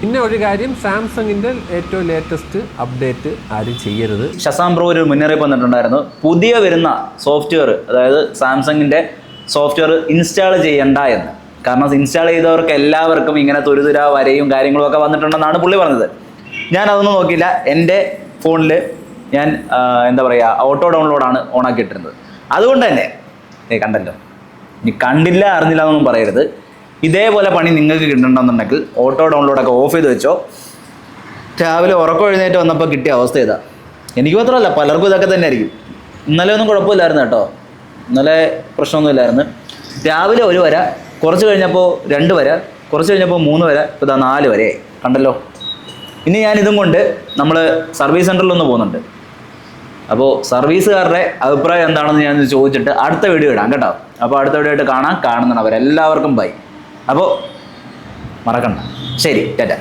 പിന്നെ ഒരു കാര്യം, സാംസങ്ങിൻ്റെ ഏറ്റവും ലേറ്റസ്റ്റ് അപ്ഡേറ്റ് ആരും ചെയ്യരുത്. ഷസാം ബ്രോ ഒരു മുന്നറിയിപ്പ് വന്നിട്ടുണ്ടായിരുന്നു. പുതിയ വരുന്ന സോഫ്റ്റ്വെയർ, അതായത് സാംസങ്ങിൻ്റെ സോഫ്റ്റ്വെയർ ഇൻസ്റ്റാൾ ചെയ്യണ്ട എന്ന്. കാരണം ഇൻസ്റ്റാൾ ചെയ്തവർക്ക് എല്ലാവർക്കും ഇങ്ങനെ തുരുതുര വരയും കാര്യങ്ങളും ഒക്കെ വന്നിട്ടുണ്ടെന്നാണ് പുള്ളി പറഞ്ഞത്. ഞാൻ അതൊന്നും നോക്കിയില്ല. എൻ്റെ ഫോണിൽ ഞാൻ എന്താ പറയുക, ഓട്ടോ ഡൗൺലോഡാണ് ഓണാക്കിയിട്ടിരുന്നത്. അതുകൊണ്ട് തന്നെ കണ്ടല്ലോ, ഇനി കണ്ടില്ല അറിഞ്ഞില്ല എന്നൊന്നും പറയരുത്. ഇതേപോലെ പണി നിങ്ങൾക്ക് കിട്ടണമെന്നുണ്ടെങ്കിൽ ഓട്ടോ ഡൗൺലോഡൊക്കെ ഓഫ് ചെയ്ത് വെച്ചോ. രാവിലെ ഉറക്കം എഴുന്നേറ്റ് വന്നപ്പോൾ കിട്ടിയ അവസ്ഥ ഇതാ. എനിക്ക് മാത്രമല്ല, പലർക്കും ഇതൊക്കെ തന്നെ ആയിരിക്കും. ഇന്നലെ ഒന്നും കുഴപ്പമില്ലായിരുന്നു കേട്ടോ, ഇന്നലെ പ്രശ്നമൊന്നുമില്ലായിരുന്നു. രാവിലെ 1 വര, കുറച്ച് കഴിഞ്ഞപ്പോൾ 2 വര, കുറച്ച് കഴിഞ്ഞപ്പോൾ 3 വര, ഇപ്പോൾ ഇതാ 4 വരെ കണ്ടല്ലോ. ഇനി ഞാനിതും കൊണ്ട് നമ്മൾ സർവീസ് സെൻറ്ററിലൊന്ന് പോകുന്നുണ്ട്. അപ്പോൾ സർവീസുകാരുടെ അഭിപ്രായം എന്താണെന്ന് ഞാൻ ചോദിച്ചിട്ട് അടുത്ത വീഡിയോ ഇടാം കേട്ടോ. അപ്പോൾ അടുത്ത വീഡിയോ ആയിട്ട് കാണുന്നവരെല്ലാവർക്കും ബൈ. അപ്പോൾ മറക്കണ്ട. ശരി, ടാറ്റ.